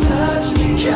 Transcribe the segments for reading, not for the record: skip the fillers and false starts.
Touch me.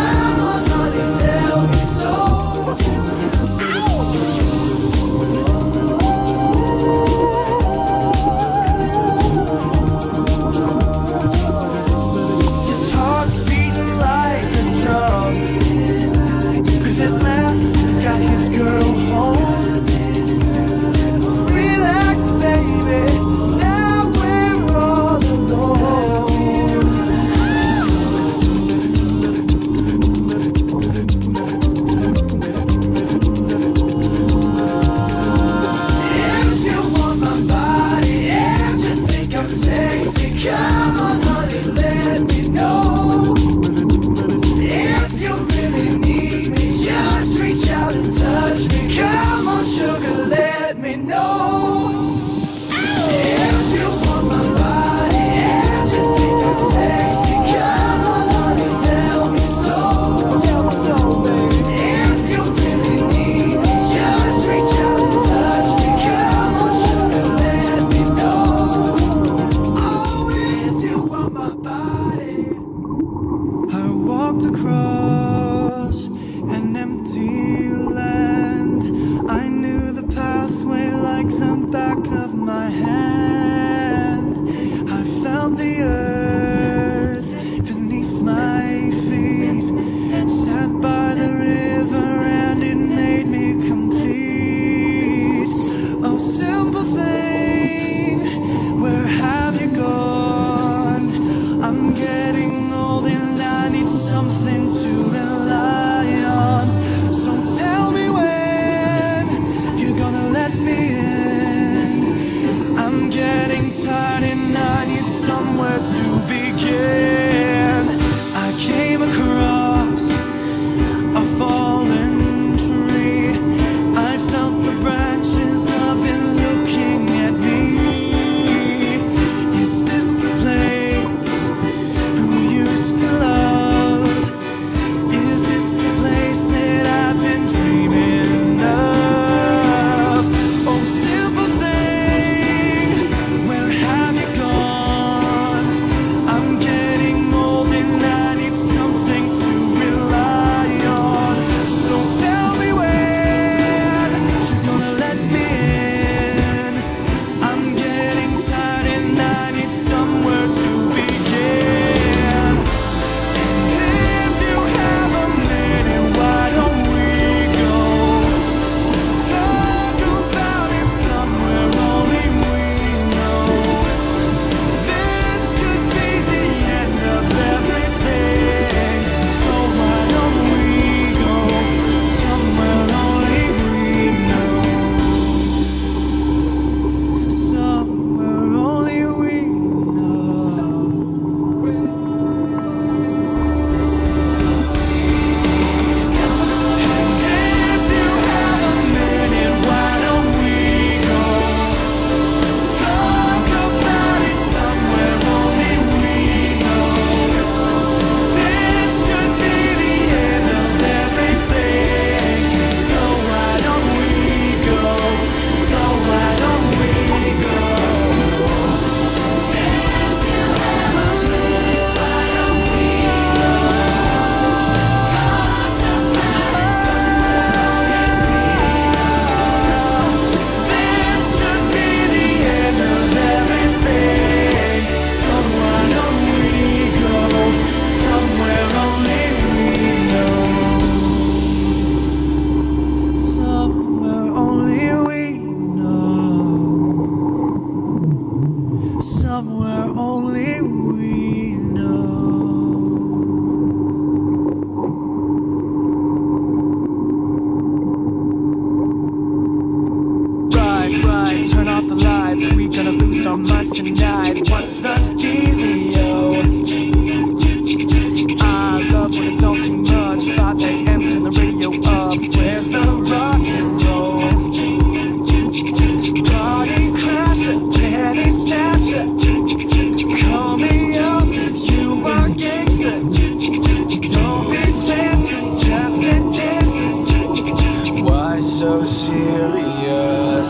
dancing. Don't be fancy, just get dancing. Why so serious?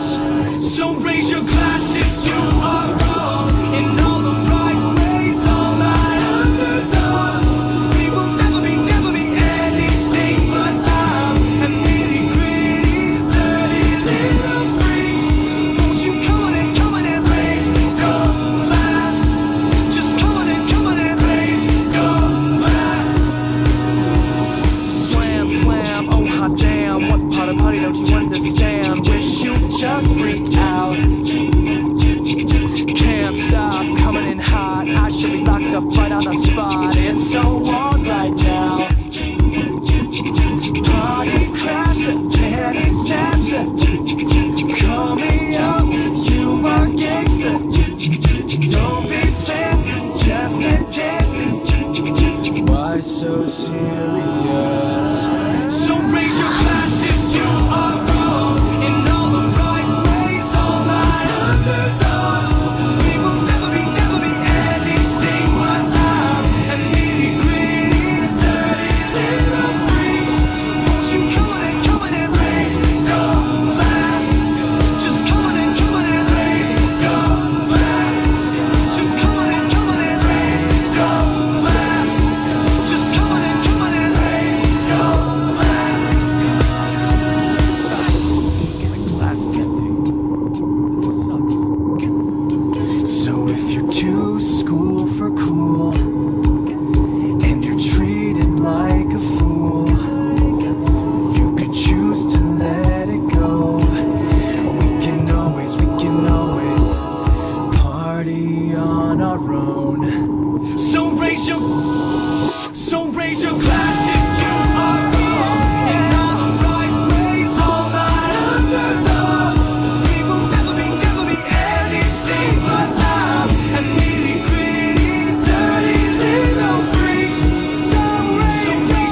So raise your glass if you are wrong in all the right ways. All my underdogs, we will never be anything but loud and nitty gritty, dirty little freaks. Won't you come on and raise your glass? Just come on and raise your glass. Slam, slam, oh hot damn. What part of party don't you understand? Wish you just freak out. Can't stop coming in hot. I should be locked up right on the spot. It's so on right now. Party crasher, candy snatcher. Call me up if you are gangster. Don't be fancy, just get dancing. Why so serious? So raise your glass if you are wrong in all the right ways. All my underdogs, we will never be anything but loud and nitty gritty, dirty little freaks. Won't you come on and raise your glass? Just come on and raise your glass. Just come on and raise your glass. Just come on and raise your glass. My glass is empty. That sucks. So if you're too school for cool and you're treated like a fool, you could choose to let it go. We can always party on our own. So raise your glass if you are wrong in all the right ways. All my underdogs, we will never be anything but loud and nitty gritty, dirty little freaks. So raise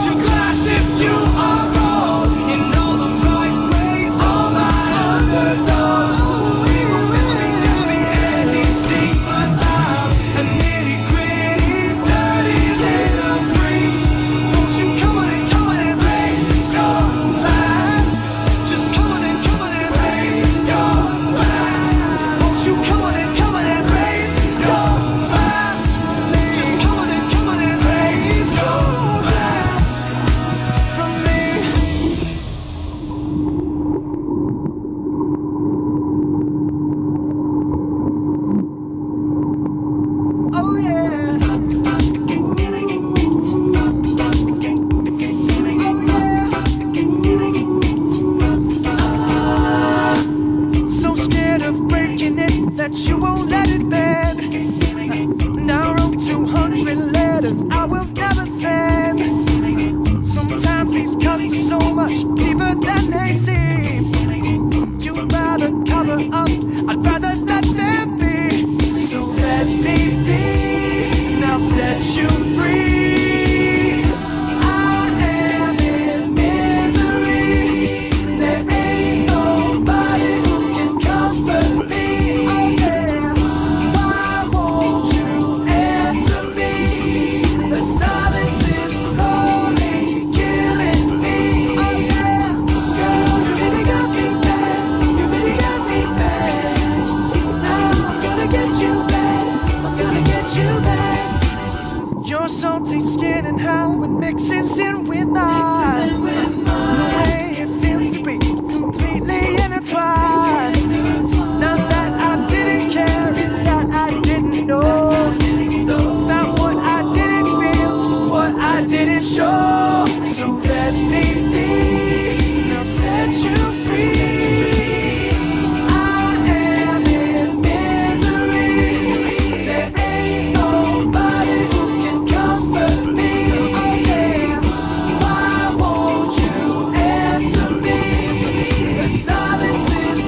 your glass if you are wrong in all the right ways. All my underdogs, we will never be anything but loud and nitty gritty, dirty little freaks. Won't you come on and raise your glass? Just come on and raise your glass. Won't you come on and raise your glass? Just come on and raise your glass from me. Oh yeah. So scared of breaking it that you won't let it bend. Now I wrote 200 letters I will never send. Sometimes these cuts are so much deeper than they seem. You'd rather cover up, I'd rather let them be. So let me be, now set you free. I am in misery. There ain't nobody who can comfort me. Oh yeah, why won't you answer me? The silence is slowly killing me. Oh yeah, girl, you really got me bad. You really got me bad. Now I'm gonna get you back. I'm gonna get you back. Your salty skin and how it mixes in with mine. The way it feels to be completely intertwined. Not that I didn't care, it's that I didn't know. It's not what I didn't feel, it's what I didn't show. So let me be, now set you free. I am in misery. There ain't nobody who can comfort me. Oh yeah, why won't you answer me? The silence is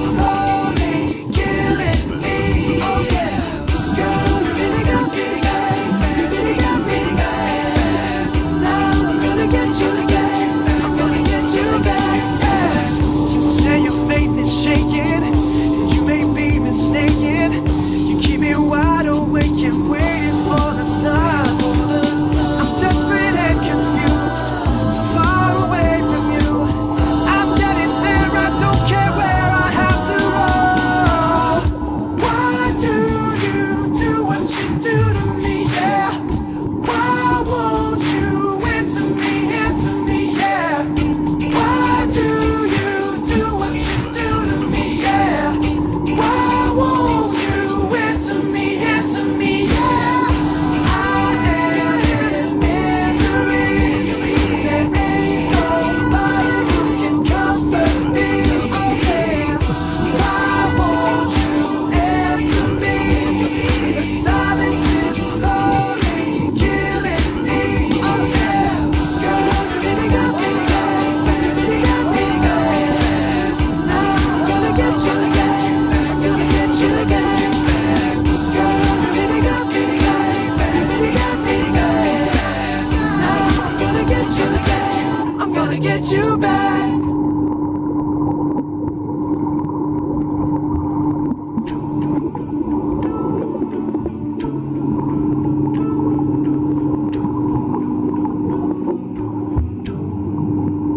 you back.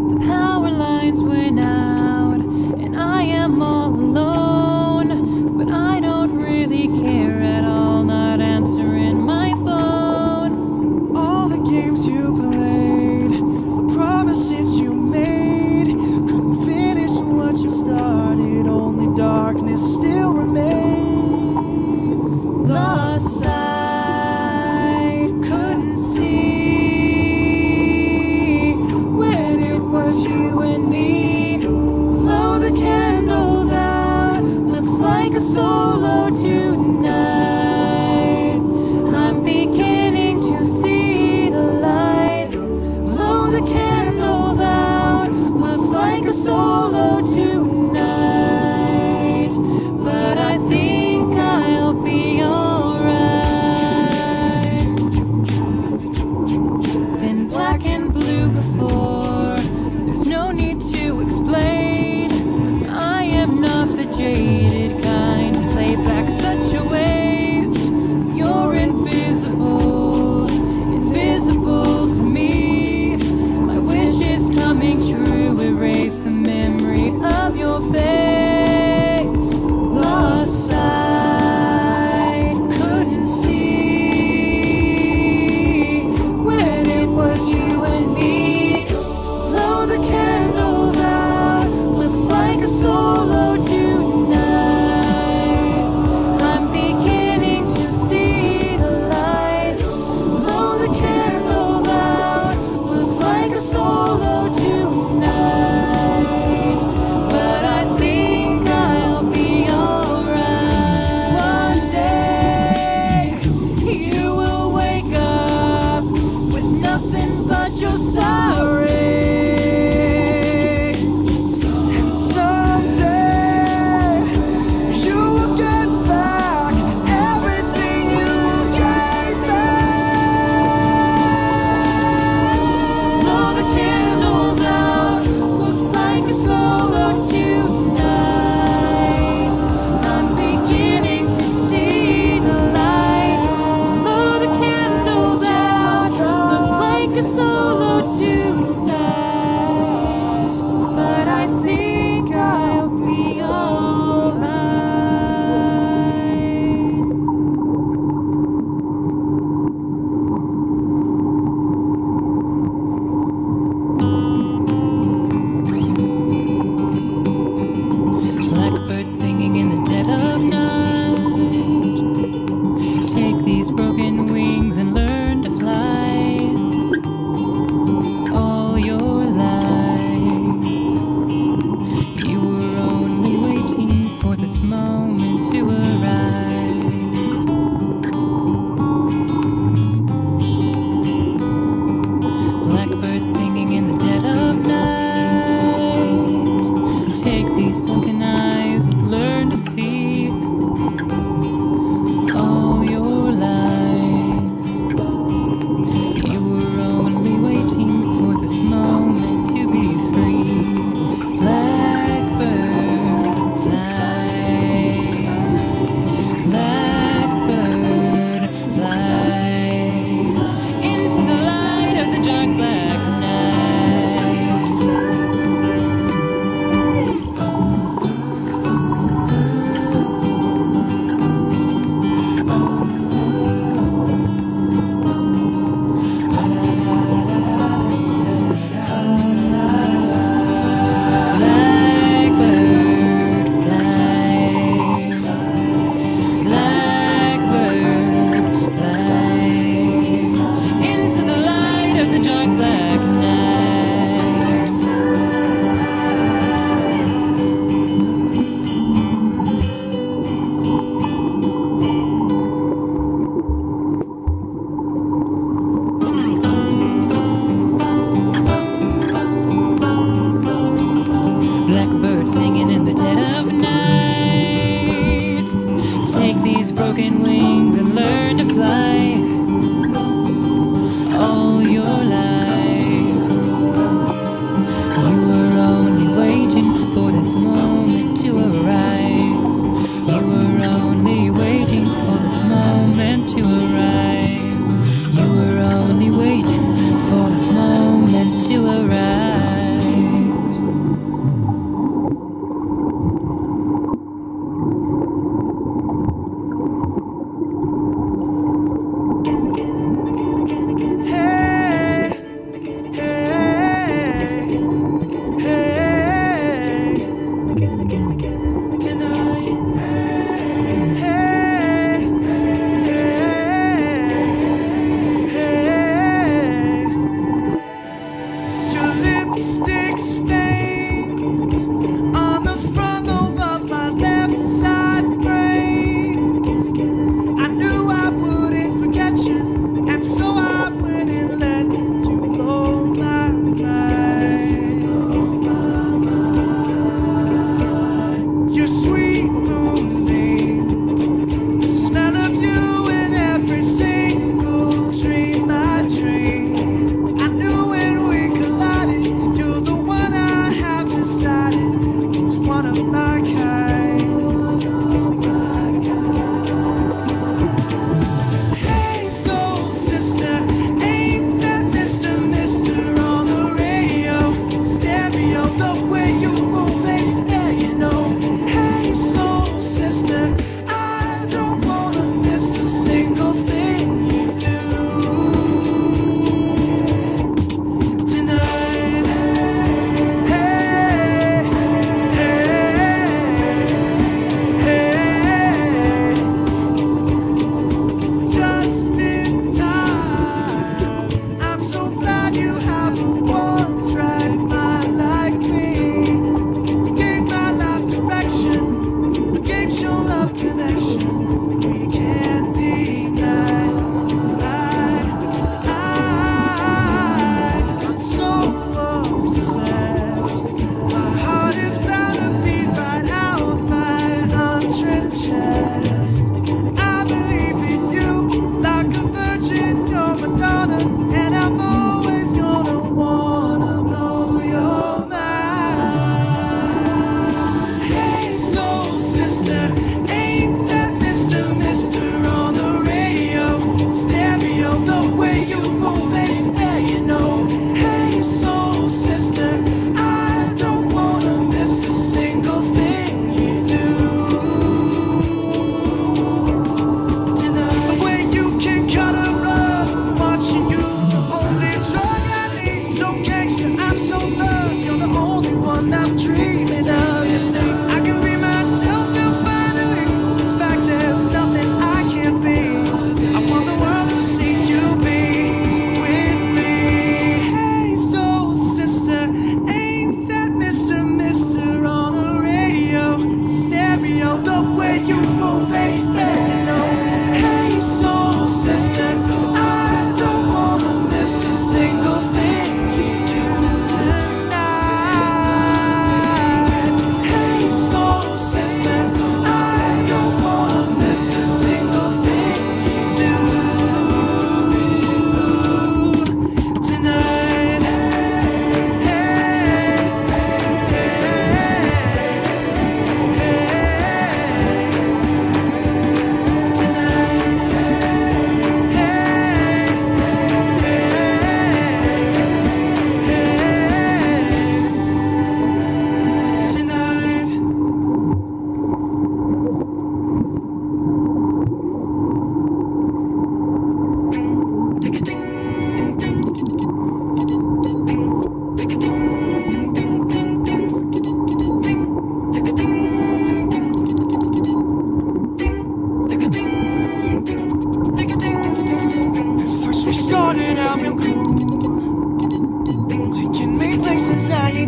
The power lines went out, and I am all alone. But I don't really care at all, not answering my phone. All the games you played, the promises you made, couldn't finish what you started. Only darkness still remains. Lost sight, couldn't see when it was you and me. Blow the candles out, looks like a solo tonight. I'm beginning to see the light. Blow the candles out, looks like a solo tonight. But I think I'll be alright. Been black and blue before, there's no need to explain. I am not the jaded kind, play back such a waste. You're invisible, invisible to me. My wish is coming true, erase the memory of your face. Lost sight, couldn't see when it was you and me. Blow the candles out, looks like a solo tonight. I'm beginning to see the light. Blow the candles out, looks like a solo tonight. But I think I'll be alright. One day you will wake up with nothing but your sorrows. And someday you will get back everything you gave back. Blow the candles out, looks like a solo tonight. I'm beginning to see the light. Blow the candles out, looks like a solo tonight.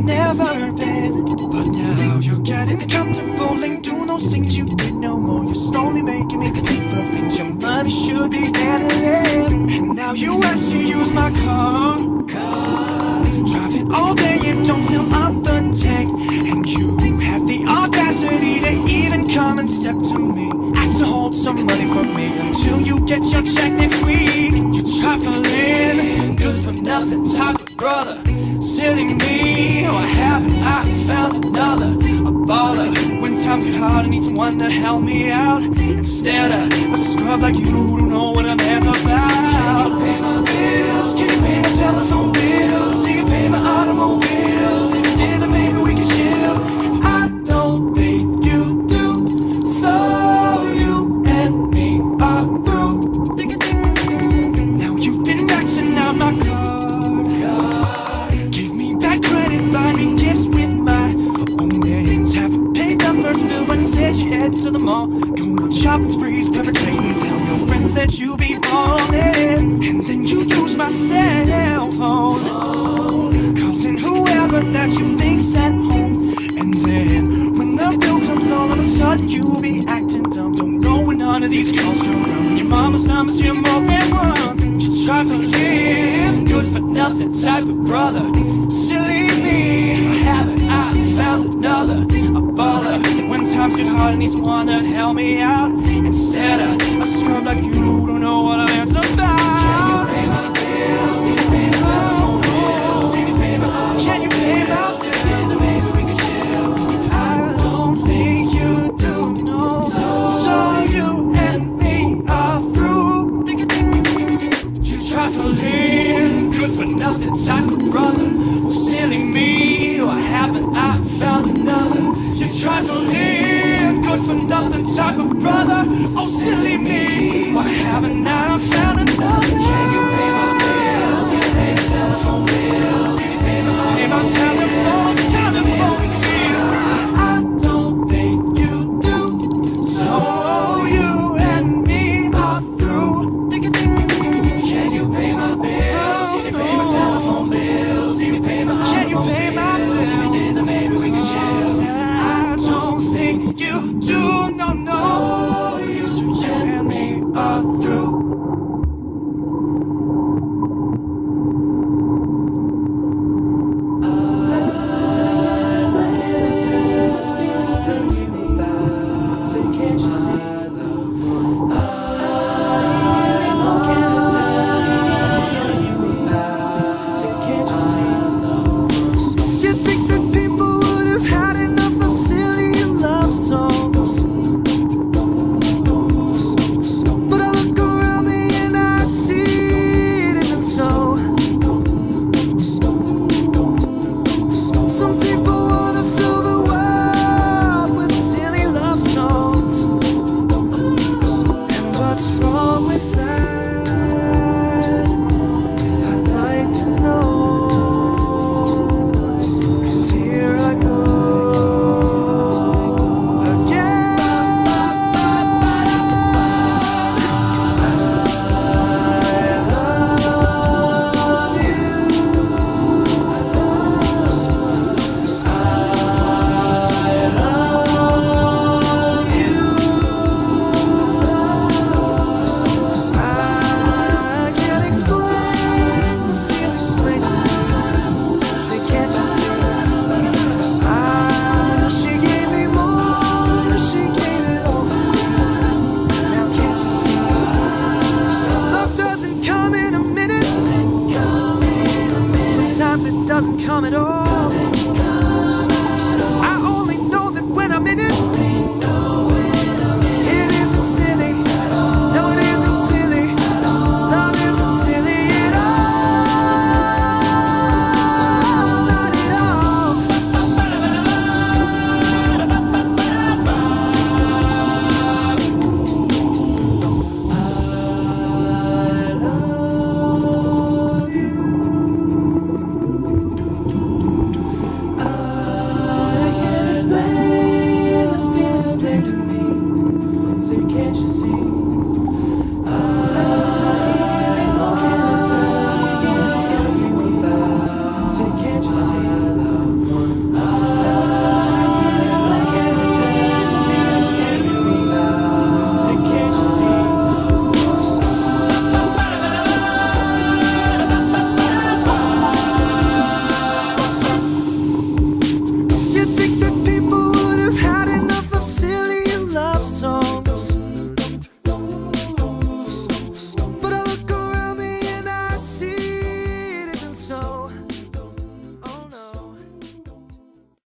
never been. But now you're getting comfortable and doing those things you did no more. You're slowly making me believe for things your money should be handling. And now you ask to use my car. Driving all day, you don't fill up the tank. And you have the audacity to even come and step to me, ask to hold some money from me until you get your check next week. You trifling, good for nothing type of brother. Silly me, or haven't I found another? A baller, when times get hard I need someone to help me out, instead of a scrub like you who don't know what a man's about. Can you pay my bills? Can you pay my telephone bills? Do you pay my automobiles? If you did, then maybe we could chill. I don't think you do, so you and me are through. Now you've been maxing out my card. Give me back credit, buy me gifts with my own hands. Haven't paid the first bill, but instead you head to the mall, going on shopping sprees, perpetrating. Tell your friends that you be falling, and then you use my cell phone, calling whoever that you think's at home. And then when the bill comes, all of a sudden you be acting dumb. Don't know when none of these calls come from your mama's numbers, you're more than once. You trifling, good for nothing type of brother. Silly me, or haven't I found another? A baller, when times get hard I need someone to help me out, instead of a scrub like you who don't know what a man's about. Can you pay my bills? Can you pay my telephone bills? Can you pay my bills? Can you pay my bills? Maybe we can chill. I don't think you do, no. So you and me are through. You trifling, good for nothing type of brother. Oh, silly me, or haven't I found another? You trifling, good for nothing type of brother. Oh, silly me, or haven't I found another? Can you pay my bills? Can you pay my telephone bills? Can you pay my telephone bills? I don't think you do, so you and me are through. Can you pay my bills? Can you pay my telephone bills? Can you pay my bills? If you did, then maybe we could chill. I don't think you do, no, no. So you and me are through. It doesn't come at all. I only know that when I'm in it,